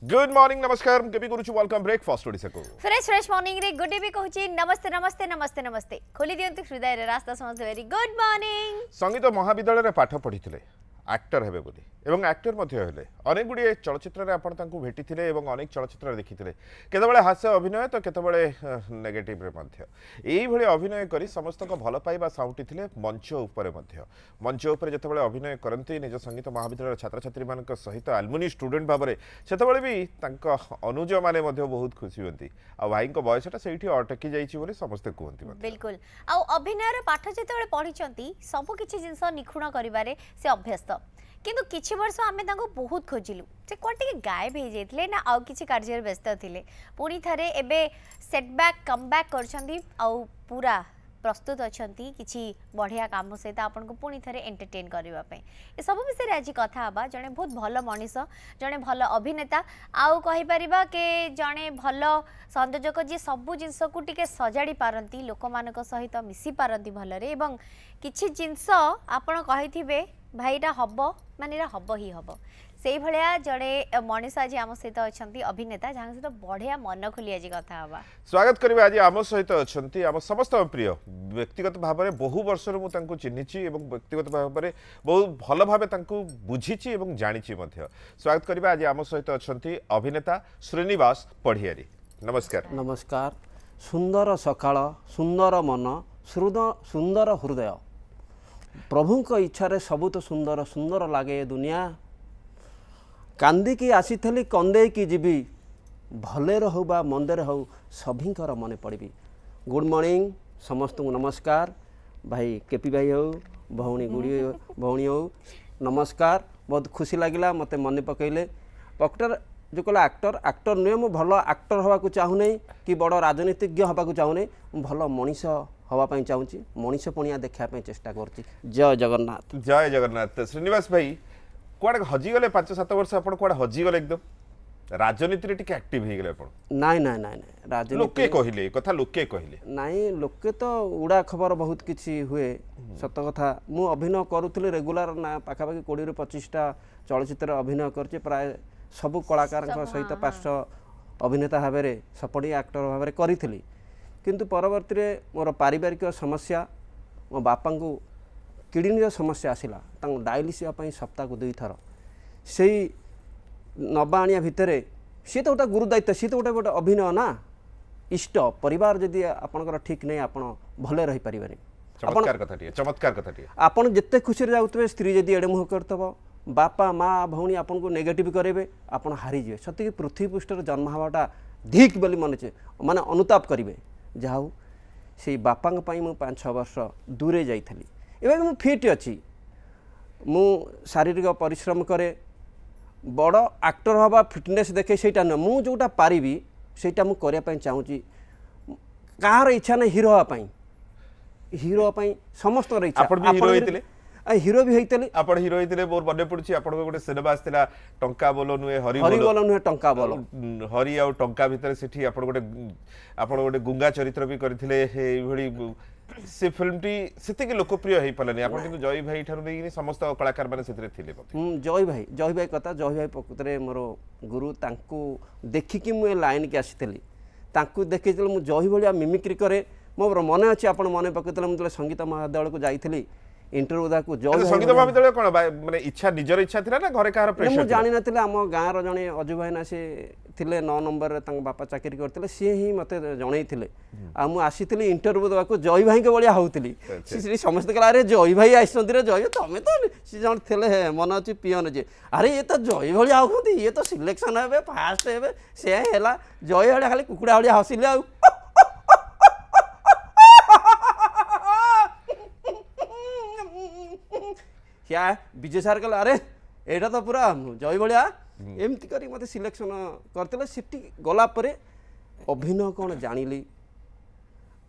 Good morning नमस्कार KP करूछु welcome breakfast Odisha को fresh fresh morning रे गुड भी कहूची नमस्ते नमस्ते नमस्ते नमस्ते खोली दियंतु हृदय रे रास्ता समझ वेरी गुड मॉर्निंग संगीत महाविद्यालय रे पाठ पढ़िथिले एक्टर हेबे बोली एवं एक्टर मध्य हेले अनेक गुडी चलचित्र रे आपण तांकु भेटिथिले एवं अनेक चलचित्र देखिथिले केतबेले हास्य अभिनय तो केतबेले नेगेटिव रे मध्य एई भली अभिनय करी समस्त को भल पाइबा साउटिथिले मंच ऊपर मध्य मंच ऊपर जेतबेले अभिनय करंती निज संगीत महाविद्यालय छात्र छात्री मानक सहित एल्युमिनी स्टूडेंट भाबरे सेतबेले भी तांका अनुज माने मध्य बहुत खुशी होंती आ भाई को बयसटा सेठी अटकी जाईची बोली समस्त कहंती बिल्कुल आ अभिनय रे पाठ जेतबेले पढिचंती सब किछि जिंस निखुण करिवारे से अभ्यस्त किंतु किछि वर्ष आमे तांको बहुत खोजिलु से कोटी गायब हो जाइतले ना आउ किछि कार्य व्यस्त थिले पुनी थारे एबे सेटबैक कमबैक करछंती आ पूरा प्रस्तुत अछंती किछि बढ़िया काम सहित आपन को पुनी थारे एंटरटेन करबा पे ए सब विषय आज कथा हबा जने बहुत भलो मनीष जने भलो अभिनेता आउ कहि परिबा के जने भलो संयोजक जे सब जिंस को टिके सजाडी पारंती लोक मानक सहित मिसी पारंती भलरे एवं किछि जिंस आपन कहिथिबे भाईटा हब माने हब ही हब से भलिया जड़े मनीष आज आम सहित अच्छी अभिनेता जहाँ सहित बढ़िया मन खोली आज कथा हवा स्वागत करिबा आज आम सहित अच्छी आम समस्त प्रिय व्यक्तिगत भाव में बहु वर्ष मुझे चिन्हिची एवं व्यक्तिगत भाव में बहुत भल भाव बुझीची एवं जानिची मध्य स्वागत करिबा आज आम सहित अच्छी अभिनेता श्रीनिवास पढ़ियारी नमस्कार नमस्कार सुंदर सकाळ सुंदर मन सुंदर हृदय प्रभुंक इच्छा सबु तो सुंदर सुंदर लगे दुनिया कांदी आसी कंदे की जीवी भले हो बा मंदे हो सभींकर मन पड़ी गुड मॉर्निंग समस्त को नमस्कार भाई केपी भाई हो भौणी गुड़ी भौणी हो नमस्कार बहुत खुशी लगिला मते मन पकईले पक्टर जो कहला एक्टर नुहे मु भल एक्टर हवा को चाहूनी कि बड़ राजनीतिज्ञ हवा को चाहूनी भल मनीष हवापाई चाहूँगी मनीष पणिया देखापी चेष्टा कर जय जगन्नाथ श्रीनिवास भाई कुआड़े हजिगले 5-7 वर्ष आप कुआड़े हजिगले एकदम राजनीति टिके एक्टिव हो गले नाई नाई नाई राजनीति लोके कहले कथा लोके कहले नाई लोके तो उड़ा खबर बहुत किछि हुए सत कथा मु अभिनय करूथले रेगुलर ना पाखापाखि 20-25टा चलचित्र अभिनय करछि प्राय सबु कलाकार सहित पार्श्व अभिनेता भाव में सपोर्टिंग एक्टर भाव में करी किंतु परवर्ती मोर पारिवारिक समस्या मो बापा को किडनी समस्या आसला डायलिसिस सप्ताह को 2 थर से नबा आनिया भितर सी तो गोटे गुरु दायित्व सी तो गोटे अभिनय ना इष्ट परिवार जदि आपंकर ठीक नहीं आप भले रही पारे चमत्कार कथा आपन जिते खुशी जाऊे स्त्री जदि एड़े मुह करतब बापा माँ भौणी आपन को नेगेटिव करेंगे आप हारीजे सत्य पृथ्वी पृष्ठ जन्म हवाटा धिक बोली मन माने अनुताप करेंगे जहाँ से बापा 5-6 वर्ष दूरे जाइली एवं मु फिट अच्छी मु शारीरिक परिश्रम करे बड़ एक्टर हवा फिटनेस देखे सेटा न मु जोटा पारिबी सेटा मु करिया पई चाहूची कार इच्छा नहीं हीरो हवाई हीरो हवाई समस्त इच्छा आपण भी हीरो हेतिले हीरो भी होते आपण हीरो हेतिले मोर बने पड़ुची आपण गोटे सिनेमा आस्थिला टंका बोलो नुहे हरि बोलो नुहे टंका बोलो हरि आ टंका भितर सेठी आपण गोटे गुंगा चरित्र भी करथिले एई भली से फिल्म टी सेतिके लोकप्रिय हेई पलानी आपण किंतु जय भाई ठारू नै समस्त कलाकार माने सेतिरे थिले जय भाई कथा जय भाई प्रकृतरे मोर गुरु तांको देखिकी मु लाइन के आसीथली तांको देखितले मु जय भलिया मिमिक्री करे मोर मन अछि आपण मन पकतले मु संगीत महाविद्यालय को जाइथली इंटरव्यू को जय संगीत महाविद्यालय कोन माने इच्छा निजर इच्छा थिला ना घरे कार प्रेशर मु जानि नथिले हम गाँ रो जने अजु भाई ना से थिले 9 नंबर रे तांग बापा चाकरी करथिले सी ही मते जणैथिले आ मु आसीथिले इंटरव्यू देबा को जय भाई के बलिया होउथिली सी समस्त कला रे जय भाई आइसंती रे जय तमे तो सी जण थिले मन अछि पियन जे अरे ये तो जय भलिया होउथि ये तो सिलेक्शन हेबे फास्ट हेबे से हेला जय हले खाली कुकुडा हलिया हसिले आ क्या विजय सार कहला अरे एटा तो पूरा जय भलिया एमती करी मते सिलेक्शन करते सेठी गला परे अभिनय कौन जानिली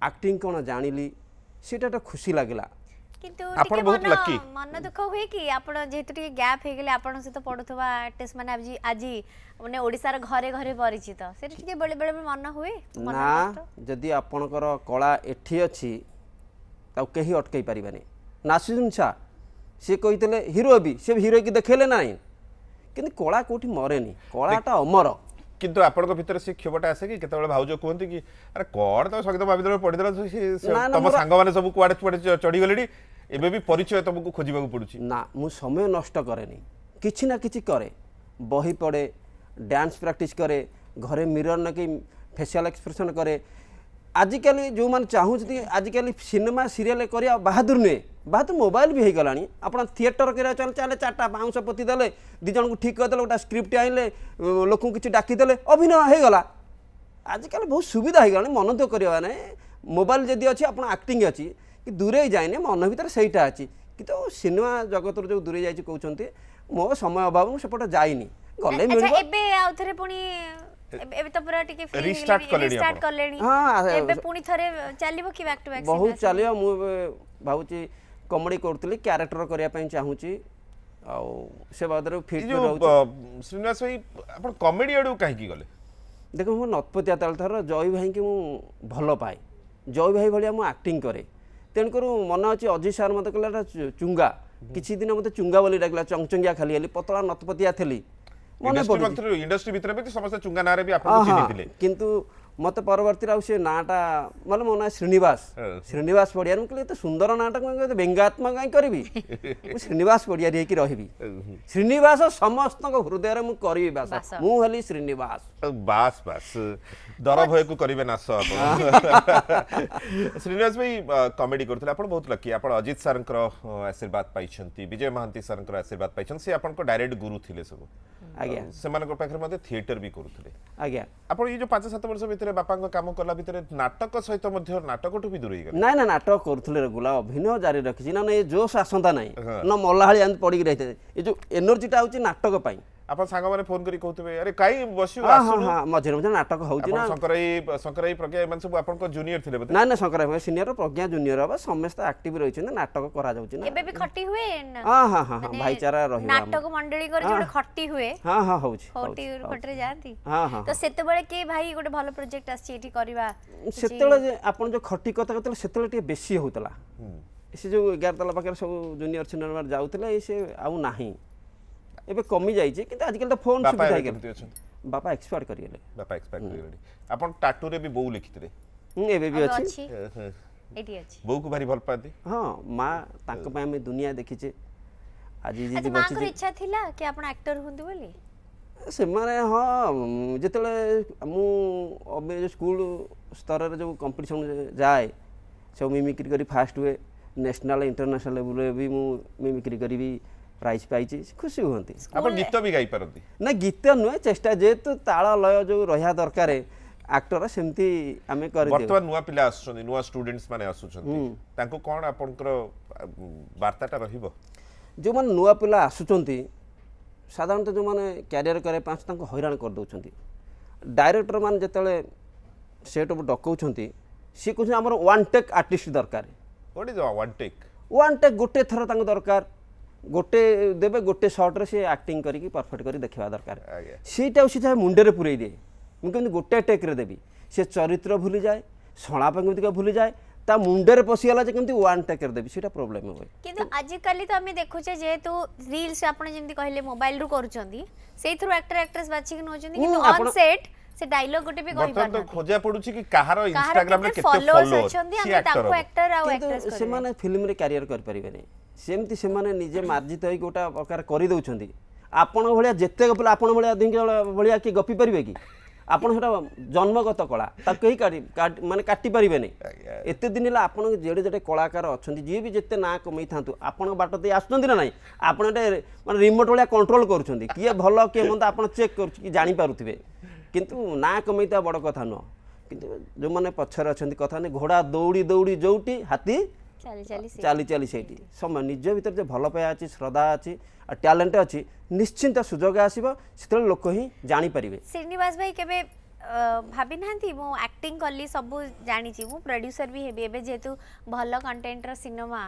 एक्टिंग कौन जानिली सेटा तो खुशी लागला किंतु आपण बहुत लकी मन दुख हुए कि आपण जेतु टिके गैप हे गेले आपण से तो पडुथवा आर्टिस्ट माने आज माने ओडिसा रे घरे घरे परिचित से टिके बेले बेले मन हुए ना जदी आपनकर कला एठी अछि ता केही अटकई परिबानी नासिजुन सा सी कही हीरो भी सी हीरो की देखेले ना कि कला कौटी मरेनि कलाटा अमर କିନ୍ତୁ ଆପଣଙ୍କ ଭିତରେ ସେ କ୍ଷୋଭଟା ଆସେ କି କେତେବେଳେ ଭାଉଜ କୁହନ୍ତି କି ଆରେ କଣ ତମ ସଙ୍ଗୀତ ମହାବିଦ୍ୟାଳୟରେ ପଢିଦେଲା ତମ ସାଙ୍ଗମାନେ ସବୁ କୁଆଡେ କୁଆଡେ ଚଢିଗଲେଣି ଏବେ ବି ପରିଚୟ ତମକୁ ଖୋଜିବାକୁ ପଡୁଛି? ନା ମୁଁ ସମୟ ନଷ୍ଟ କରେନି, କିଛି ନା କିଛି କରେ, ବହି ପଢ଼େ, ଡ୍ୟାନ୍ସ ପ୍ରାକ୍ଟିସ୍ करे, ଘରେ ମିରର ନେଇକି ଫେସିଆल एक्सप्रेशन करे। आजिकल जो मैंने चाहूँगी आजिकल सिनेमा सीरियल करिया बाहादुर नुहे, बाहादुर मोबाइल भी हो गला आप थिएटर कर चल चले 4टा बाउंस पोती देले 2 जन को ठीक करदे गोटा स्क्रिप्ट आइले लोक किसी डाकीदे अभिनय हो गला। आजिकल बहुत सुविधा हो गला मन दुख करवा ना मोबाइल जदि अच्छी आप आक्टिंग अच्छी कि दूरे जाए मन भर सहीटा अच्छी कि सिनेमा जगत जो दूरे जाइए कहते मो समय अभाव सेपटे जाइनी गले एबे आउथरे पुनी एबे तो पूरा टिके फ्री रिस्टार्ट करलेनी। हां एबे पुनी थरे चलिबो कि बैक टू बैक बहुत चलियो मु भाउची कॉमेडी करतली कैरेक्टर करिया पई चाहूची आ से बादरे फिट में रहू। श्रीनिवास भाई आपण कॉमेडी आडू काहे की गले? देखो मो नतपतिया ताल थर जय भाई के मु भलो पाए, जय भाई भलिया मु एक्टिंग करे तेन करू मन अछि अजी सर मते कहला चुंगा किछि दिन मते चुंगा बोली डाकला चंगचंगिया खाली हली पतला नतपतिया थली मने पड़ी इंडस्ट्री भीतर भी समस्त चुंगा नारे भी आपण चिन्हिथिले किंतु मत परवर्ती राउ से नाटा मतलब मो ना श्रीनिवास श्रीनिवास पड़िया कहले तो सुंदर नाटक मैं व्यंगात्मक कहीं करी श्रीनिवास पड़िया रे की रहिबी श्रीनिवास समस्त हृदय रे मु करबी बास मु हली श्रीनिवास बास बास दर भय को करिवे नास आपण। श्रीनिवास भाई कॉमेडी करथले आपण बहुत लकी आपण अजित सरंकर आशीर्वाद पाइछंती, विजय महांती सरंकर आशीर्वाद पाइछंती, से आपण को डायरेक्ट गुरु थिले सब आज्ञा सेमानक पाखरे मध्ये थिएटर भी करूथले आज्ञा। आपण ये जो 5-7 वर्ष भीतर बापा काम कला भीतर नाटक सहित मध्य नाटकटू भी दूर हो गला? ना ना नाटक करूथले रेगुला अभिनय जारी रखिछि ना ये जोश आसंता नाही न मल्लाहाली आंत पड़ी रहते ये जो एनर्जीटा होची नाटक पई आप सांग माने फोन करी कहतबे अरे काई बसियो आसुनु हां मझे मझे नाटक होउची ना शंकराई प्रज्ञा मन सब आपन को जूनियर थिले बते ना ना शंकराई सीनियर प्रज्ञा जूनियर बा समस्त एक्टिव रहि छै ना नाटक करा जाउची ना एबे भी खट्टी हुए ना? हां हां हां भाईचारा रहि नाटक मंडली कर जो खट्टी हुए हां हां होउची खट्टी खटरे जानती हां हां तो सेते बेले के भाई गोटे भलो प्रोजेक्ट आछि एठी करबा सेतेले आपन जो खट्टी कथा कतले सेतेले टे बेसी होतला से जो 11 तला पाकर सब जूनियर सिनेमा जाउतले से आउ नाही एबे कमी जाई छै किंतु आजकल तो फोन सुविधा है गेल बापा एक्सपायर करि गेले बापा एक्सपायर करि गेले आपण टाटू रे भी बहु लिखितले एबे भी अछि एठी अछि बहु को भारी भल पाती हां मां तांक पय हम दुनिया देखि छै आज जी अच्छा मां को इच्छा थिला कि आपण एक्टर हुंदी बोली से माने हां जेतले मु अबे स्कूल स्तर रे जो कंपटीशन जाए सब मिमिक्री करी फास्ट हुए नेशनल इंटरनेशनल लेवल रे भी मु मिमिक्री करी भी प्राइज पाइछि खुशी होंती। आपण गीत भी गाई परंती ना गीत नुहे चेष्टा जेतु ताल लय जो रहिया दरकार एक्टर सेमती आमे कर दियो। वर्तमान नुवा पिला आसुछन नुवा स्टूडेंट्स माने आसुछन तांको कोन आपनकर वार्ताटा रहिबो? जो मन नुवा पिला आसुचंती साधारणतः जो माने कैरियर करे पांच तांको हैरान कर दउछंती डायरेक्टर मान जेतले सेट ऑफ डकउछंती सी कुछ हमर वन टेक आर्टिस्ट दरकार। What is one take? One take गोटे थर तांको दरकार गोटे देबे गोटे शॉट रे से एक्टिंग करी परफेक्ट करी देखिबा दरकार सीटा उसी चाहे मुंडे रे पुरई दे मु केमि गोटे टेक रे देबी से चरित्र भूली जाए सणा पे केमि भूली जाए ता मुंडे रे पसियाला जे केमि वन टेक रे देबी सेटा प्रॉब्लम होय। किंतु आज काली तो हमें देखुचे जेतु रील्स आपण जेंति कहले मोबाइल रु करूचंदी सेई थ्रू एक्टर एक्ट्रेस बाची के नोचंदी किंतु ऑन सेट से डायलॉग गोटे भी कहि पारना तो खोजा पडुची कि कहारो इंस्टाग्राम रे केते फॉलोअर्स अछंदी हम ताको एक्टर आ एक्ट्रेस करे से माने फिल्म रे कैरियर कर परिबे नै सेमती से माने निजे मार्जित होई गोटा प्रकार करि दउछंदी आपण भलिया जेते गपिला आपण भलिया दिन भलिया कि गपि परिबे कि आपण सेटा जन्मगत कला ता कहि माने काटि परिबे नै एते दिन ला आपण जेडे जेडे कलाकार अछंदी जे भी जेते ना कमै थांतु आपण बाट दे आछंदी ना नै आपण माने रिमोट भलिया कंट्रोल करूछंदी किए भलो के मंद आपण चेक करू कि जानि पारुथिबे किंतु ना कमैता बड़ कथा न किंतु जो माने पछर अछंदी कथा ने घोड़ा दौड़ी दौड़ी जोउटी हाथी चाली चाली सेठी समय निज भीतर जे भल पाया अछि श्रद्धा अछि आ टैलेंट अछि निश्चिंत सुजोग आसीबो सेतल लोक ही जानि परिबे। श्रीनिवास भाई केबे भाबी नांती मो एक्टिंग करली सब जानि छी मो प्रोड्यूसर भी हेबे एबे जेतु भल कंटेंट रो सिनेमा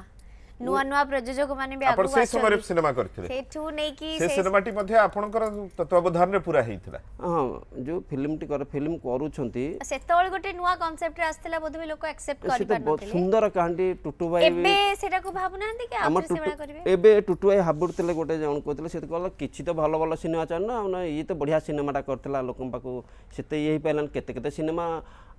नुआ नुआ प्रयोजक माने भी आपण आगु से समय सिनेमा करथिले सेठू नै कि से सिनेमाटी मध्ये आपणकर तत्वावधान रे पूरा हेइथिला हाँ जो फिल्मटी फिल्म करूछंती सेतोळ गोटे नुआ कांसेप्ट रे आस्तला बोध भी लोक एक्सेप्ट से करि तो पार बहुत नथिले सुंदर कहानी टुटू भाई एबे सेटा को भाबुनांती कि आम आप से बड़ा करिवे एबे टुटू भाई हाबुड़ते गोटे जन कहते से कहला किछि तो भल भल सिनेमा चाह ना ये तो बढ़िया सिनेमाटा करथिला लोकन पाको सेते ये पाइलन केते केते सिनेमा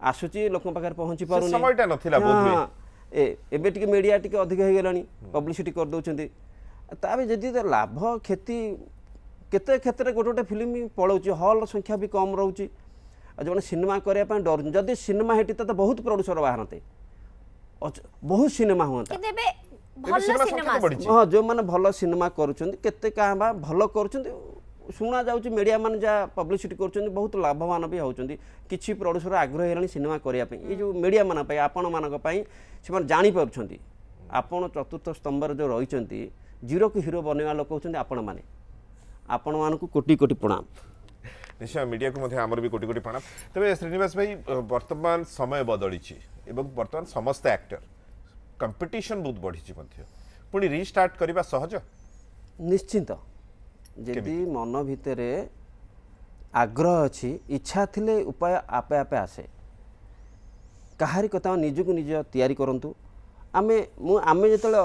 आसुची लोकन पाखर पहुंची पारुनी समयटा नथिला बोध एबे टिके मीडिया टिके अधिक हो गलानी पब्लिसिटी कर दउछंती ताबे जदी लाभ क्षति केते क्षेत्र गोटे गोटे फिल्म पळौची हॉल संख्या भी कम रहउची जो सिनेमा करया पय डर जदी सिनेमा हेटी तो बहुत प्रोड्यूसर बाहरते बहुत सिनेमा हुआ कि देबे भलो सिनेमा हाँ जो मैंने भल सिनेमा करुँच केते क्या भल कर शुणा जाऊँ मीडिया मैंने जहाँ पब्लिसिटी कर बहुत लाभवान भी होती किसी प्रोड्यूसर आग्रह है सिनेमा करने ये जो मीडिया मान आपण मानी से जापी आपण चतुर्थ स्तंभ जो रही जीरो को हीरो बनवा लोक होती आपण मैंने आपण मान कोटि कोटि प्रणाम निश्चय मीडिया को मध्य आमर भी कोटि कोटि प्रणाम तबे श्रीनिवास भाई वर्तमान समय बदली एवं वर्तमान समस्त एक्टर कंपटीशन बहुत बढ़ी पुणी रिस्टार्ट करने सहज निश्चिंत जदि मन भितर आग्रह अच्छी इच्छा थिले उपाय आपे आपे आसे कहारी कथा निजको निज तैयारी करंतु आमे जो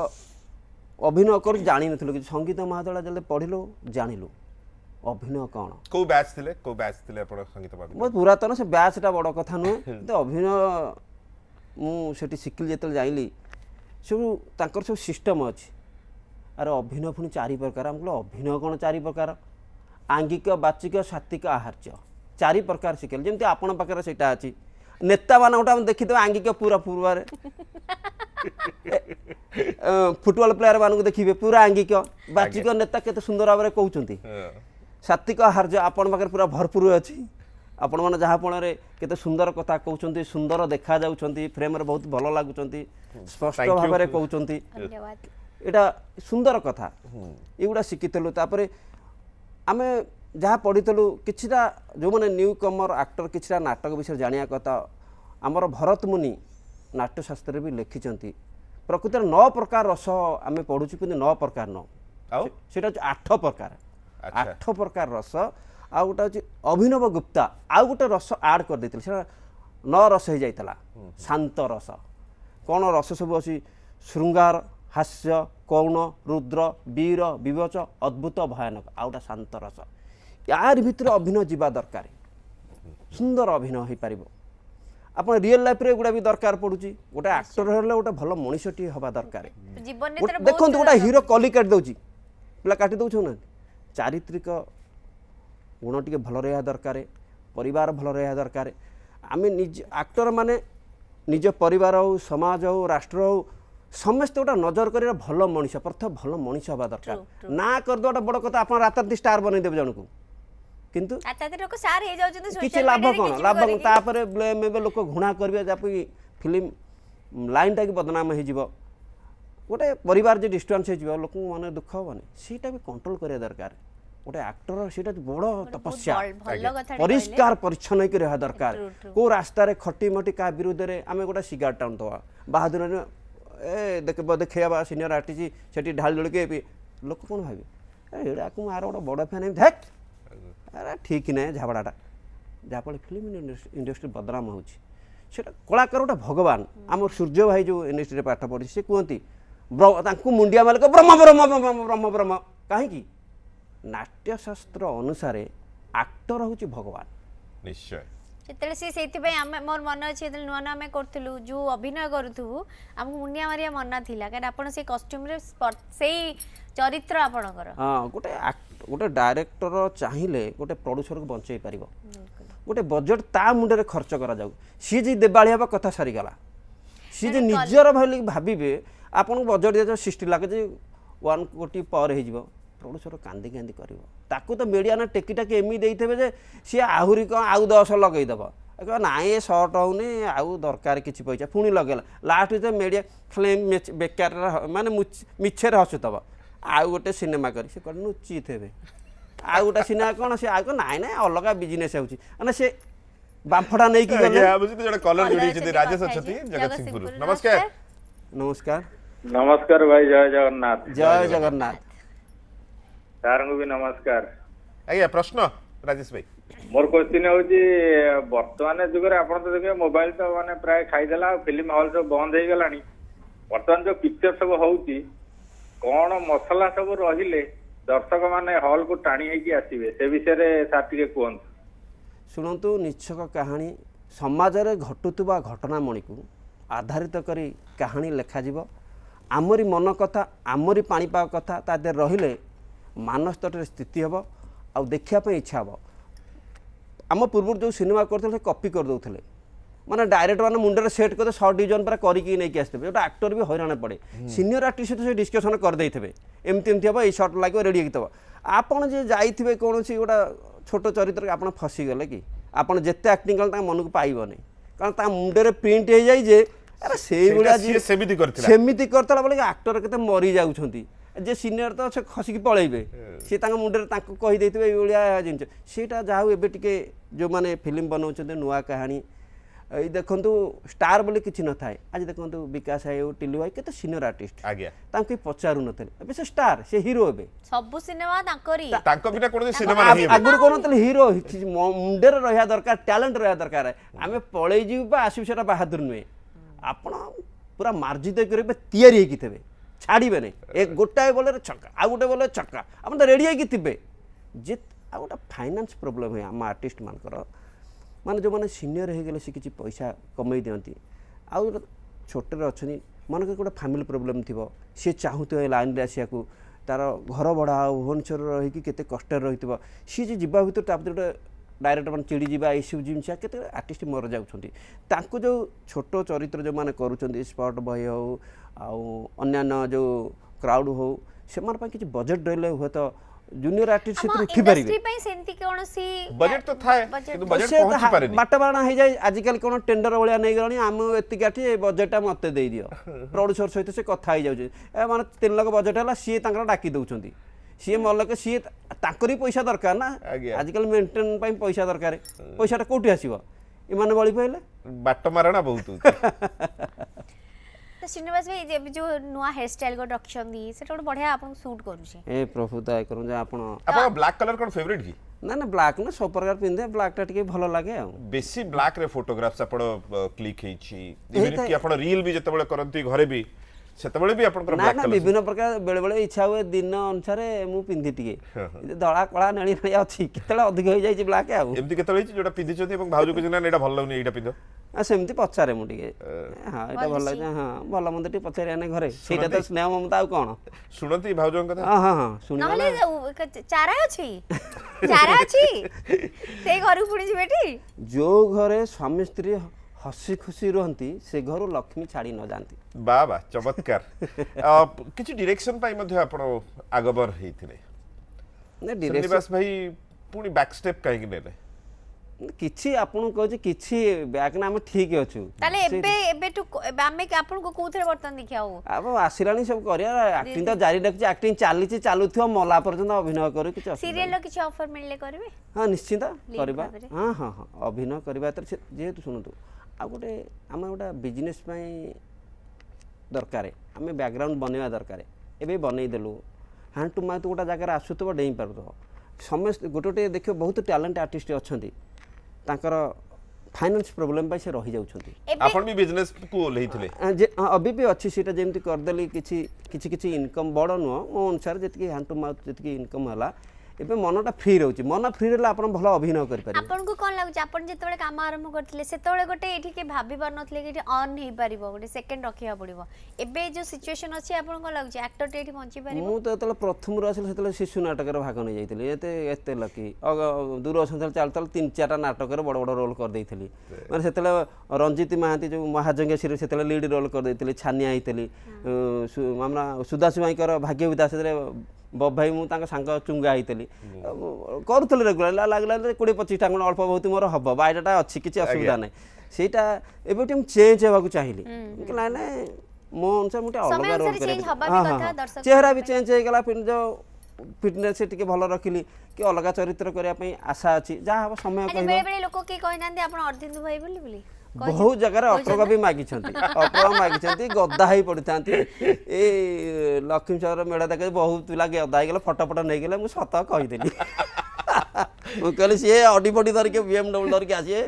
अभिनय कर जानी नथिलु कि संगीत महादला जले पढ़िलु जानिलु अभिनय कौन को बैच थिले आपण संगीत महादला बहुत पुरातन से बैचटा बड़ कथा नुहे तो अभिनय मुझे शिखिली जो जाइली सब तांकर सब सिस्टम अच्छी अरे अभिनय पुणी चारि प्रकार हम अभिनय कौन चारि प्रकार आंगिक बाचिक सात्विक आहार्य चारि प्रकार शिखेल जमी आपण पाखे से अच्छी नेता मान गोटे देखिए आंगिक पूरा पूर्व फुटबॉल प्लेयर मानक देखिए पूरा आंगिक बाचिक नेता केते सुंदर भाव में कहते सात्विक आहार्य आपण पाखे पूरा भरपूर अच्छी आपण मैंने जहाँफल केते सुंदर कथा कहते सुंदर देखा जाउछंती फ्रेम रे बहुत भल लगुंट स्पष्ट भाव में कहते धन्यवाद एटा सुंदर कथा एगुड़ा शिखीलु तापर आम जहाँ पढ़ीलु किछिटा जो मैंने न्यू कमर एक्टर किछिटा नाटक विषय जानिया कथा आमर भरत मुनि नाट्यशास्त्र भी लिखिं प्रकृत 9 प्रकार रस आम पढ़ुचु कि 9 प्रकार न से 8 प्रकार 8 प्रकार रस आ गोटे हूँ अभिनव गुप्ता आउ गोटे रस आड कर देते 9 रस हो जाता शांत रस कौन रस सब अच्छी श्रृंगार हास्य कौन रुद्र वीर विवच अद्भुत भयानक आउटा शांत रस यार भितर अभिनय जीवा दरकार सुंदर अभिनय हो पार आप रियल लाइफ रे गुड़ा भी दरकार पड़ुची गोटे एक्टर हेल्ले गोटे भल मनीषटी हवा दरकार देखो गोटे हीरो कली काट दौची पिला काटी दौछ ना चारित्रिक गुण टी भल रहा दरकार परिवार भल रहा दरकार आम निज एक्टर माने निज परिवार हो समाज हो राष्ट्र हो समस्त गोटा नजर कर भल मनीष प्रथम भल मनीष हवा दरकार ना करदे बड़ कथा आप रात स्टार बनईदेव जन को किंतु किसी लाभ कौन लाभ तापर ब्लेम एवं लोक घृणा करेंगे जहाँपी फिल्म लाइनटा कि बदनाम हो गोटे परिवार जो डिस्टर्बांस हो लोक मन दुख हेनी सीटा भी कंट्रोल करिया दरकार गोटे एक्टर सीटा बड़ तपस्या परिष्कार परिच्छन्न रहा दरकार को रास्तार खटी मटी क्या विरुद्ध में आम गोटे सिगारेट टाउन दवा बाहादुर ए देखा सीनियर आर्टिस्ट से ढाल जोड़े लोक कौन भावे एड़ा को मार गोटे बड़ फैन देख अरे ठीक ना झाबड़ाटा जहाँफल फिल्म इंडस्ट्री बदनाम हो कलाकार गोटे भगवान आम सूर्य भाई जो इंडस्ट्री पाठ पढ़ी सी कहती मुंडिया मालिक ब्रह्म ब्रह्म ब्रह्म ब्रह्म ब्रह्म कहीं नाट्यशास्त्र अनुसार एक्टर हूँ भगवान निश्चय जिते से मोर मन अच्छे नुआ नुआ आम करूँ जो अभिनय करूँ आमको मुंडिया मारिया मन थिला कारण आपन से कॉस्ट्यूम रे से चरित्र आपणकर हाँ गोटे डायरेक्टर चाहिए गोटे प्रोड्यूसर को बंचई पार गोटे बजेट ता मुंडे खर्च करा जाऊ सी जी देवाली हवा कथा सारीगला सी जे निजर भाई भावे आपन बजेट दिया 60 लाख जे 1 कोटी पर हो प्रोड्यूसर कांदी कांदी कर तो मीडिया ना टेकीटाक एमि देते सी आहरी कौन आउ 10 लगेदेव ना ये सर्ट होनी आउ दरकार किसी पैसा पुणी लगेला लास्ट जो मीडिया खाली बेकार माने मिछे हसुव आउ गोटे सिनेमा कर नुची थे आउ गोटे सिनेमा कौन सी आग ना ना अलग बिजनेस होना से बांफड़ा नहीं कलर जोड़ी राजेश अच्छा जगतसिंहपुर नमस्कार नमस्कार नमस्कार भाई जय जगन्नाथ जय जगन्नाथ। सार को भी नमस्कार। ଆଜ୍ଞା ପ୍ରଶ୍ନ ରାଜେଶ ଭାଇ। मोर क्वेश्चन होची वर्तमान जुग रे आपण तो देखिए मोबाइल तो माने प्राय खाइदेला फिल्म हॉल सब बंद हो गलानी वर्तमान जो पिक्चर सब होची कौन मसला सब रहिले दर्शक माने हॉल को टाणी है कि आसीबे से विषय रे सार टिके कोन। शुणु निच्छक कहानी समाज रे घटुवा घटनामणि को आधारित करी कहानी लेखाजिब आमरी मन कथा आमरी पाणीपाग कथा ता देह रहिले मानस्तटर स्थिति हम आ देखा इच्छा हम। आम पूर्व जो सिनेमा करते कॉपी कर दौले माने डायरेक्ट मैंने मुंडे सेट करते सर्ट डिजन पूरा करके आसते गोटे आक्टर भी हैरान पड़े सीनियर आर्टिस्ट सहित डिस्कसन करदे एमती एमती हम ये सर्ट लगे रेडी होता आपड़ जे जाइए कौन गोटा छोट चरित्र आप फसीगले कि आपड़ जिते आक्टिंग कले मन को पाइबनी कारण मुंडे प्रिंट हो जाए अरे से सेमती करता बेले आक्टर के मरी जाऊँच जे सीनियर तो से खसिकी पलैबे सी मुंडे कहीदे ये जिन सीटा जहाँ एवं टे जो मैंने फिल्म बनाऊँ नुआ कहानी ये देखु स्टार बोली किसी न था आज देखो विकास भाई टिलू भाई के सीनियर आर्टिस्ट ताकि पचारू न से स्टार से हिरो ए सब सिनेमा आगुरी कौन हिरो मुंडे रहा दरकार टैलेंट रहा दरकार आम पलैजी आसू बाहादुर नुहे आप पूरा मार्जित करेंगे थे छाड़े नहीं एक गोटाए बॉल छक्का आ गोटे बॉल छक्का आप तो रेडी होगी थे जे आ गोटे फाइनान्स प्रोब्लेम हुए आम आर्टिस्ट मानकर माने जो मैंने सीनियर हो गले सी किसी पैसा कमई दिखती आउ छोटे अच्छे मन के गोटे फैमिली प्रोब्लेम थी सी चाहूे लाइन में आसिया तार घर भड़ा भुवनेश्वर रही के कष्ट रही सी जी जीवा भर गोटे डायरेक्ट मैंने चिड़ी जावा ये सब जिनसा के आर्टिस्ट मर जाऊँ जो छोट चरित्र जो मैंने करुँच स्पॉट बॉय हो अन्य जो क्राउड हो से किसी बजेट रही हुए तो जूनियर आर्टिस्ट से उठी पारे बजेट तो था बाटबाणा हो जाए आजिकल कौन टेंडर भाया नहीं गलानी आम एति बजेटा मत दे दियो प्रोड्यूसर सहित से कथा हो जाए माने 3 लाख बजेट है सी डाकी दौरान सी मलक सी पैसा दरकार ना आजिकल मेंटेन पैसा दरकार पैसा कौटी आसो इमान बड़ी पाइले बाट मारणा बहुत श्रीनिवास भाई जो नुआ हेयर स्टाइल को रखछंदी सेटा गोटे बढ़िया आपन सूट करूछे ए प्रभु दया करू जे आपन ब्लैक कलर कोन फेवरेट की ना ना ब्लैक ना सब प्रकार पिंदे ब्लैक टा टिके भलो लागे आ बेसी ब्लैक रे फोटोग्राफ्स आपण क्लिक हेछि इवन कि आपण रील भी जते बेले करंती घरे भी सेते भी आपण ब्लैक कलर विभिन्न प्रकार बेले बेले इच्छा हुए दिन अनुसार मु पिंदी टिके धड़ा कला नेली नेली अछि केतले अधिक हो जाई ब्लैक आ एमती केतले जोटा पिंदी छथि एवं भाउजो को जना एटा भल लागनी एटा पिंदो सेमती पचारे मुझे हाँ ये भल लगे हाँ भल मंद टे पचारे आने घरे सेटा तो स्नेह ममता आउ कौन सुनती भाउजो कथा हाँ हाँ हाँ सुन नहले चारा अछि से घर पुणी जिबेटी जो घरे स्वामी स्त्री हसी खुशी रहती से घर लक्ष्मी छाड़ी न जाती बा बा चमत्कार किछि डायरेक्शन पाई मध्ये आपण आगबर हेथिले ने श्रीनिवास भाई पुणी बैक स्टेप काहे कि नेले किछि आपन कहछि किछि बैक ना हम ठीक अछु ताले एबे टू आमे आपन को कोथरे बर्तन देखियाओ अब आसिलानी सब करिया एक्टिंग तो जारी रखछि एक्टिंग चालीछि चालुथियो मला पर्यंत अभिनय करू किछि सीरियल लो किछि ऑफर मिलले करबे हां निश्चित करबा हां हां हां अभिनय करबा त जेहेतु सुनतु आ गोटे आम गोटे बिजनेस दरकार आम बैकग्राउंड बनवा दरकार एबे बनई देलु हैंड टू माउथ गोटा जगह आसुथब डेई पारुथब समस्त गोटे गोटे देखियो बहुत टैलेंट आर्टिस्ट अछंती तांकर फाइनेंस प्रॉब्लम से रही जाउछंती आपण भी बिजनेस को ओलेहिथिले जे अभी भी अच्छी सीटा जेमती करदेली किछि इनकम बड़ नुह मो अनुसार जति हैंड टू माउथ जति इनकम हला एबे मनटा फ्री रहउची मन फ्री रहला आपण भलो अभिनय करि पारे आपण को कोन लागुची आपण जेतबे काम आरंभ करथिले सेतबे गोटे एठी के भाबी पार नथले कि ऑन हे परिबो गोटे सेकंड रखिया पड़िबो एबे जो सिचुएशन अछि आपण को लागुची एक्टर टे एठी पहुंची परिबो मु तो तले प्रथम रो आसिल सेतले शिशु नाटक रे भाग नै जाइतिले एते लकी दूर संसार चाल चाल 3-4टा नाटक रे बड़ बड़ रोल कर देइथिली माने सेतले रंजित महांती जो महाजंगे सिर सेतले लीड रोल कर देइथिली छानिया आइतिली हमरा सुदास भाई कर भाग्य विदास रे बब भाई मु सांग चुंगा होती करूँ रेगुलर लगला 20-25टा अल्प बहुत मोर हम बाइटा अच्छी किसी असुविधा ना सेटा एवं चेंज होगा चाहिए ना मो अनुसार मुझे अलग रोल कर चेहरा भी चेंज होगा जो फिटनेस टी भल रखिली कि अलग चरित्र करने आशा अच्छी जहाँ हम समय लोक ବହୁତ ଜାଗାରେ ଅଟୋଗ୍ରାଫ ବି ମାଗିଛନ୍ତି, ଅଟୋଗ୍ରାଫ ମାଗିଛନ୍ତି, ଗଦା ହେଇ ପଡ଼ିଥାନ୍ତି। ଏଇ ଲକ୍ଷ୍ମୀ ସାଗର ମେଳା ଦେଖେ ବହୁତ ପିଲା ଗଦା ହେଇଗଲେ, ଫଟୋ ଫଟୋ ନେଇଗଲେ। ମୁଁ ସତ କହିଦେଲି, ମୁଁ କହିଲି ସିଏ ଅଡି ଫଡି ଧରିକି BMW ଧରିକି ଆସିବେ,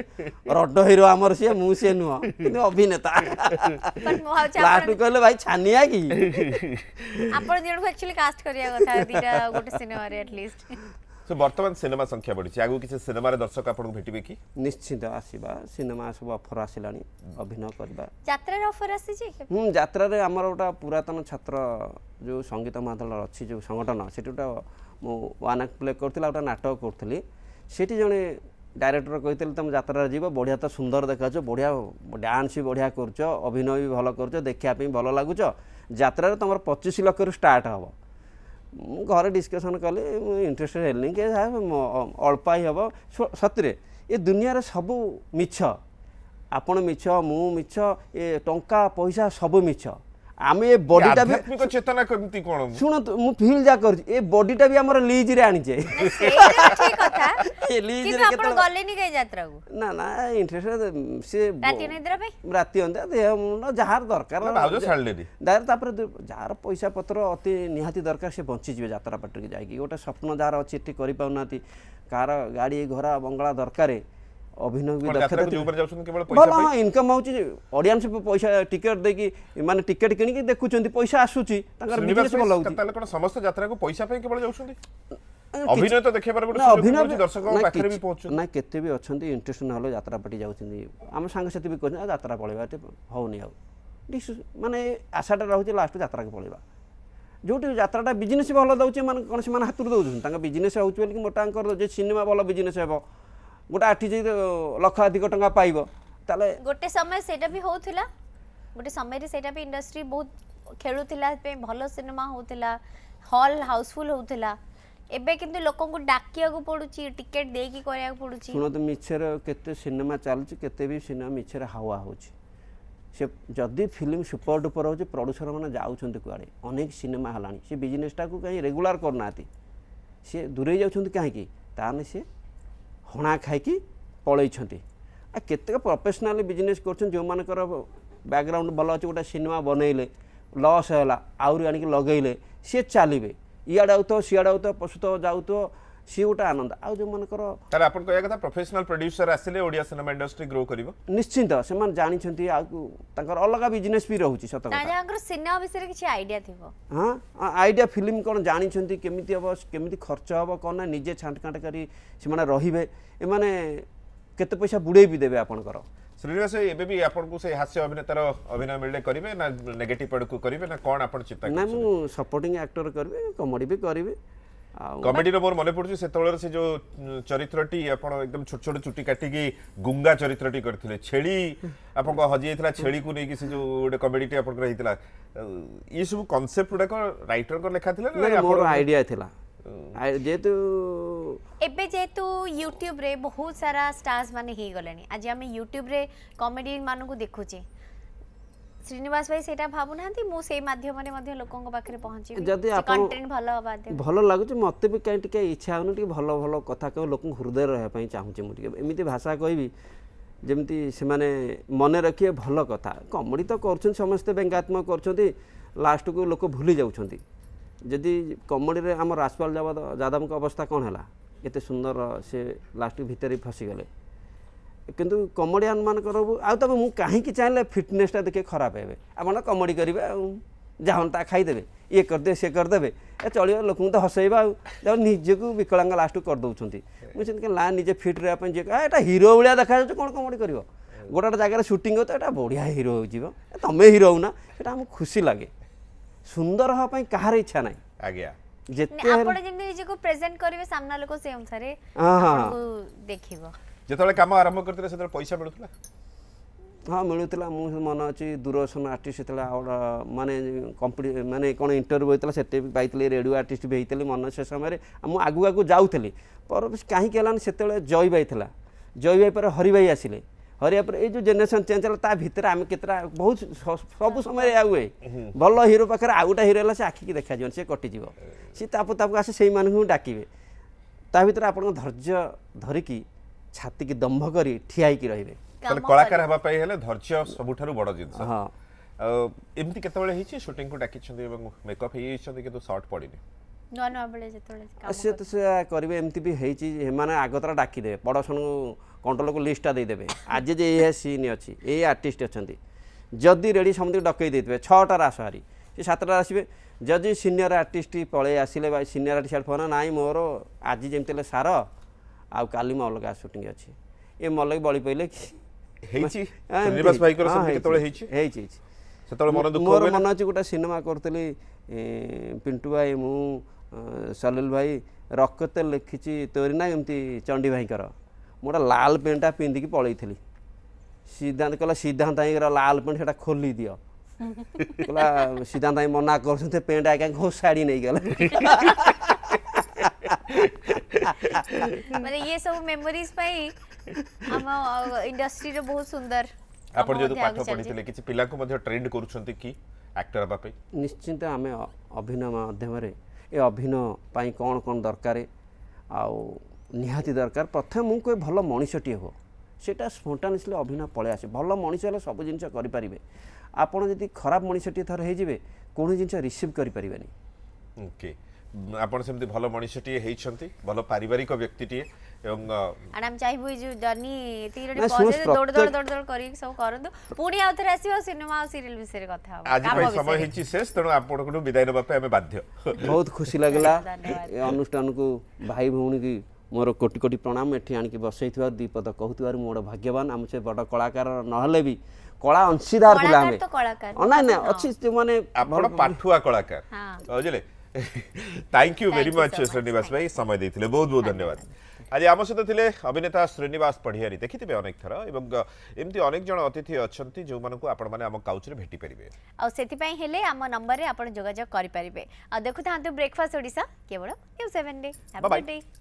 ରଡ ହିରୋ ଆମର ସିଏ, ମୁଁ ସିଏ ନୁହଁ, କିନ୍ତୁ ଅଭିନେତା। ଲାଷ୍ଟକୁ କହିଲେ ଭାଇ ଛାନିଆ କି ଆପଣ ଦିଜଣକୁ ଆକ୍ଚୁଆଲି କାଷ୍ଟ କରିବା କଥା ଦିଟା ଗୋଟେ ସିନେମାରେ ଆଟଲିଷ୍ଟ। ସୋ ବର୍ତ୍ତମାନ ସିନେମା ସଂଖ୍ୟା ବଢ଼ିଛି, ଆଗକୁ କିଛି ସିନେମାରେ ଦର୍ଶକ ଆପଣଙ୍କୁ ଭେଟିବେ କି? ନିଶ୍ଚିତ ଆସିବା, ସିନେମା ସବୁ ଅଫର ଆସିଲାଣି, ଅଭିନୟ କରିବା। ଯାତ୍ରାର ଅଫର ଆସିଛି? ଯାତ୍ରାରେ ଆମର ଗୋଟେ ପୁରାତନ ଛାତ୍ର ଯେଉଁ ସଙ୍ଗୀତ ମାଦଳ ଅଛି ଯେଉଁ ସଂଗଠନ, ସେଠି ଗୋଟେ ମୁଁ ୱାନ୍ ଆକ୍ଟ ପ୍ଲେ କରୁଥିଲି, ଗୋଟେ ନାଟକ କରୁଥିଲି। ସେଠି ଜଣେ ଡାଇରେକ୍ଟର କହିଥିଲେ ତୁମେ ଯାତ୍ରାରେ ଯିବ, ବଢ଼ିଆ ତ ସୁନ୍ଦର ଦେଖାଯାଉଛ, ବଢ଼ିଆ ଡ୍ୟାନ୍ସ ବି ବଢ଼ିଆ କରୁଛ, ଅଭିନୟ ବି ଭଲ କରୁଛ, ଦେଖିବା ପାଇଁ ଭଲ ଲାଗୁଛ, ଯାତ୍ରାରେ ତୁମର 25 ଲକ୍ଷରୁ ଷ୍ଟାର୍ଟ ହେବ। ମୁଁ ଘରେ ଡିସ୍କସନ୍ କଲି, ମୁଁ ଇଣ୍ଟରେଷ୍ଟେଡ଼ ହେଲିନି କି ଅଳ୍ପ ହିଁ ହେବ। ସତରେ ଏ ଦୁନିଆରେ ସବୁ ମିଛ, ଆପଣ ମିଛ, ମୁଁ ମିଛ, ଏ ଟଙ୍କା ପଇସା ସବୁ ମିଛ। ଆମେ ଏ ବଡିଟା ବି ଆଧ୍ୟାତ୍ମିକ ଚେତନା କେମିତି କଣ? ଶୁଣନ୍ତୁ, ମୁଁ ଫିଲ୍ ଯାହା କରୁଛି, ଏ ବଡିଟା ବି ଆମର ଲିଜରେ ଆଣିଛେ। ନା ନା ଇଣ୍ଟରେଷ୍ଟ ସେ ରାତି ଅନିଦ୍ରା ଦେହ ମୁଣ୍ଡ ଯାହାର ଦରକାର, ତାପରେ ଯାହାର ପଇସା ପତ୍ର ଅତି ନିହାତି ଦରକାର, ସେ ବଞ୍ଚିଯିବେ ଯାତ୍ରା ପାଟିକି ଯାଇକି। ଗୋଟେ ସ୍ୱପ୍ନ ଯାହାର ଅଛି ଏଠି କରିପାରୁନାହାନ୍ତି, କାହାର ଗାଡ଼ି ଘୋଡ଼ା ବଙ୍ଗଳା ଦରକାର, ଅଭିନୟ ବି ଭଲ ଇନକମ୍ ହେଉଛି, ଅଡ଼ିଏନ୍ସ ପଇସା ଟିକେଟ୍ ଦେଇକି ମାନେ ଟିକେଟ୍ କିଣିକି ଦେଖୁଛନ୍ତି, ପଇସା ଆସୁଛି, ତାଙ୍କର ବିଜନେସ୍ ଭଲ ହେଉଛି। ସମସ୍ତେ ଯାତ୍ରାକୁ ପଇସା ପାଇଁ କେବଳ ଯାଉଛନ୍ତି? ଅଭିନୟ ତ ଦେଖିବାର ଗୋଟେ ଦର୍ଶକଙ୍କ ପାଖରେ ବି ପହଞ୍ଚୁଛି ନା, କେତେ ବି ଅଛନ୍ତି ଇଣ୍ଟରେଷ୍ଟ ନହେଲେ ଯାତ୍ରା ପାଟି ଯାଉଛନ୍ତି। ଆମ ସାଙ୍ଗସାଥି ବି କହୁଛନ୍ତି ଯାତ୍ରା ପଳେଇବା, ହେଉନି ଆଉ ମାନେ ଆଶାଟା ରହୁଛି ଲାଷ୍ଟ ଯାତ୍ରାକୁ ପଳେଇବା। ଯେଉଁଠି ଯାତ୍ରାଟା ବିଜନେସ୍ ଭଲ ଦେଉଛି, ମାନେ କ'ଣ ସେମାନେ ହାତରୁ ଦେଉଛନ୍ତି, ତାଙ୍କ ବିଜନେସ୍ ହେଉଛି ବୋଲି ମୋଟାଙ୍କର ଯେ ସିନେମା ଭଲ ବିଜନେସ୍ ହେବ, ଗୋଟେ ଆର୍ଟିଷ୍ଟ ଲକ୍ଷାଧିକ ଟଙ୍କା ପାଇବ, ତାହେଲେ ଗୋଟେ ସମୟ ସେଇଟା ବି ହେଉଥିଲା, ଗୋଟେ ସମୟରେ ସେଇଟା ବି ଇଣ୍ଡଷ୍ଟ୍ରି ବହୁତ ଖେଳୁଥିଲା, ଭଲ ସିନେମା ହେଉଥିଲା, ହଲ୍ ହାଉସଫୁଲ୍ ହେଉଥିଲା। ଏବେ କିନ୍ତୁ ଲୋକଙ୍କୁ ଡାକିବାକୁ ପଡୁଛି, ଟିକେଟ ଦେଇକି କରିବାକୁ ପଡୁଛି। ଶୁଣନ୍ତୁ, ମିଛରେ କେତେ ସିନେମା ଚାଲୁଛି, କେତେ ବି ସିନେମା ମିଛରେ ହାୱା ହେଉଛି। ସେ ଯଦି ଫିଲ୍ମ ସୁପର ଡୁପର ହେଉଛି, ପ୍ରଡ୍ୟୁସର ମାନେ ଯାଉଛନ୍ତି କୁଆଡ଼େ, ଅନେକ ସିନେମା ହେଲାଣି, ସେ ବିଜନେସଟାକୁ କାହିଁ ରେଗୁଲାର କରୁନାହାନ୍ତି, ସେ ଦୂରେଇ ଯାଉଛନ୍ତି କାହିଁକି? ତାହେଲେ ସେ ହଣା ଖାଇକି ପଳେଇଛନ୍ତି। ଆଉ କେତେକ ପ୍ରଫେସନାଲି ବିଜନେସ୍ କରୁଛନ୍ତି, ଯେଉଁମାନଙ୍କର ବ୍ୟାକଗ୍ରାଉଣ୍ଡ ଭଲ ଅଛି, ଗୋଟେ ସିନେମା ବନେଇଲେ ଲସ୍ ହେଲା, ଆହୁରି ଆଣିକି ଲଗେଇଲେ, ସିଏ ଚାଲିବେ, ଇଆଡ଼େ ଆଉଥିବ ସିଆଡ଼େ ଆଉଥିବ, ପଶୁଥିବ ଯାଉଥିବ, ସିଏ ଗୋଟେ ଆନନ୍ଦ। ଆଉ ଯେଉଁମାନଙ୍କର ତାହେଲେ ଆପଣ କହିବା କଥା ପ୍ରଫେସନାଲ ପ୍ରଡ୍ୟୁସର ଆସିଲେ ଓଡ଼ିଆ ସିନେମା ଇଣ୍ଡଷ୍ଟ୍ରି ଗ୍ରୋ କରିବ ନିଶ୍ଚିନ୍ତ, ସେମାନେ ଜାଣିଛନ୍ତି, ଆଉ ତାଙ୍କର ଅଲଗା ବିଜନେସ୍ ବି ରହୁଛି। ସତ କଥା, ତାଙ୍କର ସିନେମା ବିଷୟରେ କିଛି ଆଇଡିଆ ଥିବ। ହଁ, ଆଇଡିଆ ଫିଲ୍ମ କ'ଣ ଜାଣିଛନ୍ତି, କେମିତି ହେବ, କେମିତି ଖର୍ଚ୍ଚ ହେବ, କ'ଣ ନା ନିଜେ ଛାଣ୍ଟକାଣ୍ଟ କରି ସେମାନେ ରହିବେ, ଏମାନେ କେତେ ପଇସା ବୁଡ଼େଇ ବି ଦେବେ ଆପଣଙ୍କର। ଶ୍ରୀନିବାସ, ଏବେ ବି ଆପଣଙ୍କୁ ସେ ହାସ୍ୟ ଅଭିନେତାର ଅଭିନୟ ମିଳିଲେ କରିବେ ନା ନେଗେଟିଭ୍ ଆଡ଼କୁ କରିବେ ନା କ'ଣ ଆପଣ ଚିନ୍ତା ନା, ମୁଁ ସପୋର୍ଟିଂ ଆକ୍ଟର କରିବି, କମେଡି ବି କରିବି। ଆଉ କମେଡିର ମୋର ମନେ ପଡୁଛି ସେତେବେଳେ ସେ ଯୋଉ ଚରିତ୍ରଟି ଆପଣ ଏକଦମ ଛୋଟ ଛୋଟ ଚୁଟି କାଟିକି ଗୁଙ୍ଗା ଚରିତ୍ରଟି କରିଥିଲେ, ଛେଳି ଆପଣଙ୍କ ହଜି ଯାଇଥିଲା, ଛେଳିକୁ ନେଇକି ସେ ଯୋଉ ଗୋଟେ କମେଡିଟି ଆପଣଙ୍କର ହେଇଥିଲା, ଏ ସବୁ କନସେପ୍ଟ ଗୁଡାକ ରାଇଟରଙ୍କ ଲେଖା ଥିଲା ନା ମୋର ଆଇଡିଆ ଥିଲା? ଯେହେତୁ ଏବେ ଯେହେତୁ ୟୁଟ୍ୟୁବ ରେ ବହୁତ ସାରା ଷ୍ଟାର୍ସ ମାନେ ହେଇଗଲେଣି, ଆଜି ଆମେ ୟୁଟ୍ୟୁବ ରେ କମେଡି ମାନଙ୍କୁ ଦେଖୁଛେ, ଶ୍ରୀନିବାସ ଭାଇ ସେଇଟା ଭାବୁନାହାନ୍ତି ମୁଁ ସେଇ ମାଧ୍ୟମରେ ମଧ୍ୟ ଲୋକଙ୍କ ପାଖରେ ପହଞ୍ଚିବି, ଯଦି କଣ୍ଟେଣ୍ଟ ଭଲ ଲାଗୁଛି, ମୋତେ ବି କାହିଁ ଟିକେ ଇଚ୍ଛା ହେଉନି, ଟିକେ ଭଲ ଭଲ କଥା କହି ଲୋକଙ୍କ ହୃଦୟରେ ରହିବା ପାଇଁ ଚାହୁଁଛି। ମୁଁ ଟିକେ ଏମିତି ଭାଷା କହିବି ଯେମିତି ସେମାନେ ମନେ ରଖିବେ ଭଲ କଥା। କମେଡି ତ କରୁଛନ୍ତି ସମସ୍ତେ, ବ୍ୟଙ୍ଗାତ୍ମକ କରୁଛନ୍ତି, ଲାଷ୍ଟକୁ ଲୋକ ଭୁଲି ଯାଉଛନ୍ତି। ଯଦି କମେଡିରେ ଆମର ରାଜପାଲ ଯାଦବଙ୍କ ଅବସ୍ଥା କ'ଣ ହେଲା, ଏତେ ସୁନ୍ଦର ସେ ଲାଷ୍ଟ ଭିତରେ ଫସିଗଲେ, କିନ୍ତୁ କମେଡ଼ିଆନ୍ ମାନଙ୍କର ଆଉ ତମେ ମୁଁ କାହିଁକି ଚାହିଁଲେ ଫିଟନେସଟା ଦେଖି ଖରାପ ହେବେ, ଆପଣ କମେଡ଼ି କରିବେ ଆଉ ଯାହା ତା ଖାଇଦେବେ, ଇଏ କରିଦେବେ ସିଏ କରିଦେବେ, ଏ ଚଳିବ, ଲୋକଙ୍କୁ ତ ହସେଇବା ଆଉ ଯାଉ ନିଜକୁ ବିକଳାଙ୍ଗ ଲାଷ୍ଟକୁ କରିଦେଉଛନ୍ତି। ମୁଁ ସେମିତି ନା, ନିଜେ ଫିଟ୍ ରହିବା ପାଇଁ ଯିଏ ଏଇଟା ହିରୋ ଭଳିଆ ଦେଖାଯାଉଛି, କ'ଣ କମେଡ଼ି କରିବ, ଗୋଟେ ଗୋଟେ ଜାଗାରେ ସୁଟିଂ ହଉ ତ ଏଇଟା ବଢ଼ିଆ ହିରୋ ହେଇଯିବ, ତମେ ହିରୋ ହଉନା, ସେଇଟା ଆମକୁ ଖୁସି ଲାଗେ। ସୁନ୍ଦର ହେବା ପାଇଁ କାହାର ଇଚ୍ଛା ନାହିଁ। ଆଜ୍ଞା, ଯେତେ ଆପଣ ଯେମିତି ନିଜକୁ ପ୍ରେଜେଣ୍ଟ କରିବେ, ସାମ୍ନା ଲୋକ ସେ ଅନୁସାରେ ଆପଣଙ୍କୁ ଦେଖିବ। ଯେତେବେଳେ କାମ ଆରମ୍ଭ କରିଥିଲେ ସେତେବେଳେ ପଇସା ମିଳୁଥିଲା? ହଁ, ମିଳୁଥିଲା। ମୁଁ ମନେ ଅଛି ଦୂରଦର୍ଶନ ଆର୍ଟିଷ୍ଟ ସେତେବେଳେ ମାନେ ମାନେ କ'ଣ ଇଣ୍ଟରଭ୍ୟୁ ହେଇଥିଲା, ସେଠି ବି ପାଇଥିଲି, ରେଡ଼ିଓ ଆର୍ଟିଷ୍ଟ ବି ହେଇଥିଲି ମନେ ସେ ସମୟରେ। ମୁଁ ଆଗକୁ ଆଗକୁ ଯାଉଥିଲି, ପରେ କାହିଁକି ହେଲାନି, ସେତେବେଳେ ଜୟ ଭାଇ ଥିଲା, ଜୟ ଭାଇ ପରେ ହରି ଭାଇ ଆସିଲେ, ହରିବା ପରେ ଏଇ ଯେଉଁ ଜେନେରେସନ୍ ଚେଞ୍ଜ ହେଲା, ତା ଭିତରେ ଆମେ କେତେଟା ବହୁତ ସବୁ ସମୟରେ ଆଉ ହୁଏ, ଭଲ ହିରୋ ପାଖରେ ଆଉ ଗୋଟେ ହିରୋ ହେଲା, ସେ ଆଖିକି ଦେଖାଯିବନି, ସେ କଟିଯିବ, ସେ ତାକୁ ଆସେ ସେଇମାନଙ୍କୁ ଡାକିବେ। ତା ଭିତରେ ଆପଣଙ୍କ ଧୈର୍ଯ୍ୟ ଧରିକି ଛାତିକି ଦମ୍ଭ କରି ଠିଆ ହେଇକି ରହିବେ। ତାହେଲେ କଳାକାର ହେବା ପାଇଁ ହେଲେ ଧୈର୍ଯ୍ୟ ସବୁଠାରୁ ବଡ଼ ଜିନିଷ। ହଁ ଏମିତି କେତେବେଳେ ହେଇଛି ସୁଟିଂକୁ ଡାକିଛନ୍ତି ଏବଂ ମେକଅପ୍ ହେଇଯାଇଛନ୍ତି କିନ୍ତୁ ସର୍ଟ ପଡ଼ିନି? ନୂଆ ନୂଆ ବେଳେ ଯେତେବେଳେ କାମ ସେ ତ ସେ କରିବେ ଏମିତି ବି ହେଇଛି ସେମାନେ ଆଗତରା ଡାକିଦେବେ ପ୍ରଡକ୍ସନକୁ କଣ୍ଟ୍ରୋଲକୁ ଲିଷ୍ଟଟା ଦେଇଦେବେ ଆଜି ଯେ ଏଇ ସିନ୍ ଅଛି ଏଇ ଆର୍ଟିଷ୍ଟ ଅଛନ୍ତି ଯଦି ରେଡ଼ି ସମସ୍ତଙ୍କୁ ଡକେଇ ଦେଇଥିବେ 6ଟାରେ ଆସ ହାରି ସେ 7ଟାରେ ଆସିବେ ଯଦି ସିନିୟର ଆର୍ଟିଷ୍ଟ ପଳେଇ ଆସିଲେ ବା ସିନିୟର ଆର୍ଟିଷ୍ଟ ଫୋନ ନାଇଁ ମୋର ଆଜି ଯେମିତି ହେଲେ ସାର ଆଉ କାଲି ମୋ ଅଲଗା ସୁଟିଂ ଅଛି ଏ ମଲକି ବଳି ପଇଲେ କି ହେଇଛି ହଁ, ଏମିତି ଶ୍ରୀନିବାସ ଭାଇଙ୍କର ହଁ, ସେମିତି କେତେବେଳେ ହେଇଛି? ହେଇଛି ସେତେବେଳେ ମନ ଦୁଃଖ ମୋର ହୁଏ ନା? ମନେ ଅଛି ଗୋଟେ ସିନେମା କରୁଥିଲି ପିଣ୍ଟୁ ଭାଇ ମୁଁ ସଲିଲ ଭାଇ ରକ୍ତ ଲେଖିଛି ତୋରି ନା ଏମିତି ଚଣ୍ଡୀ ଭାଇଙ୍କର ମୁଁ ଗୋଟେ ଲାଲ ପେଣ୍ଟଟା ପିନ୍ଧିକି ପଳେଇଥିଲି ସିଦ୍ଧାନ୍ତ କହିଲା ସିଦ୍ଧାନ୍ତ ଭାଇଙ୍କର ଲାଲ ପେଣ୍ଟ ସେଟା ଖୋଲି ଦିଅ କହିଲା ସିଦ୍ଧାନ୍ତ ଭାଇ ମନା କରୁଛନ୍ତି ପେଣ୍ଟ ଆଜ୍ଞା ଘୋଷାଡ଼ି ନେଇଗଲା ମାନେ ये सब मेमोरीज ପାଇଁ ଆମ ଇଣ୍ଡଷ୍ଟ୍ରି ରେ ବହୁତ ସୁନ୍ଦର ଆପଣ ଯେହେତୁ ପାଠ ପଢିଥିଲେ କିଛି ପିଲାଙ୍କୁ ମଧ୍ୟ ଟ୍ରେଣ୍ଡ କରୁଛନ୍ତି କି ଆକ୍ଟର ହେବା ପାଇଁ? ନିଶ୍ଚିନ୍ତ ଆମେ ଅଭିନୟ ମାଧ୍ୟମରେ ଏ ଅଭିନୟ ପାଇଁ କ'ଣ କ'ଣ ଦରକାର ଆଉ ନିହାତି ଦରକାର ପ୍ରଥମେ ମୁଁ କହେ ଭଲ ମଣିଷଟିଏ ହୁଅ ସେଇଟା ସ୍ପଣ୍ଟାନିୟସଲି ଅଭିନୟ ପଳେଇ ଆସେ ଭଲ ମଣିଷ ହେଲେ ସବୁ ଜିନିଷ କରିପାରିବେ ଆପଣ ଯଦି ଖରାପ ମଣିଷଟିଏ ଥରେ ହେଇଯିବେ କୌଣସି ଜିନିଷ ରିସିଭ୍ କରିପାରିବେନି। ଓକେ ଆପଣ ସେମିତି ଭଲ ମଣିଷଟିଏ ହେଇଛନ୍ତି ଭଲ ପାରିବାରିକ ବ୍ୟକ୍ତିଟିଏ ଏବଂ and I'm ଚାହିବୁ ଏ ଯୋଉ ଜର୍ନି ଏତିକି ନା, ପହଞ୍ଚେ ଶୁଣ, ଦୌଡ଼ ଦୌଡ଼ ଦୌଡ଼ ଦୌଡ଼ କରିକି ସବୁ କରନ୍ତୁ ପୁଣି ଆଉ ଥରେ ଆସିବ ସିନେମା ଆଉ ସିରିୟଲ ବିଷୟରେ କଥା ହବା ଆଜି ପାଇଁ ସମୟ ହେଇଛି ଶେଷ ତେଣୁ ଆପଣଙ୍କଠୁ ବିଦାୟ ନେବା ପାଇଁ ଆମେ ବାଧ୍ୟ। ବହୁତ ଖୁସି ଲାଗିଲା ଧନ୍ୟବାଦ। ଏ ଅନୁଷ୍ଠାନକୁ ଭାଇ ଭଉଣୀ କି ମୋର କୋଟି କୋଟି ପ୍ରଣାମ ଏଠି ଆଣିକି ବସେଇଥିବାରୁ ଦୁଇ ପଦ କହୁଥିବାରୁ ମୁଁ ଗୋଟେ ଭାଗ୍ୟବାନ ଆମେ ସେ ବଡ଼ କଳାକାର ନହେଲେ ବି କଳା ଅଂଶୀଦାର ଥିଲା ଆମେ କଳାକାର ତ କଳାକାର। ନାଇଁ ନାଇଁ ଅଛି ମାନେ ଆପଣ ପାଠୁଆ କଳାକାର ହଁ। ବୁଝିଲେ thank you very Thank you much so much. Srinivas भाई समय देथिले बहुत बहुत धन्यवाद। आज आम सहित थिले अभिनेता श्रीनिवास पढ़ियारी देखिथिबे अनेक थर एवं एमती अनेक जन अतिथि अछंती जो मानको आपण माने आम काउच रे भेटी परिबे आ सेति पई हेले हम नंबर रे आपण जोगाजोग करि परिबे आ देखु थांतु ब्रेकफास्ट ओडिसा केवल news 7 day have a Bye bye. Good day.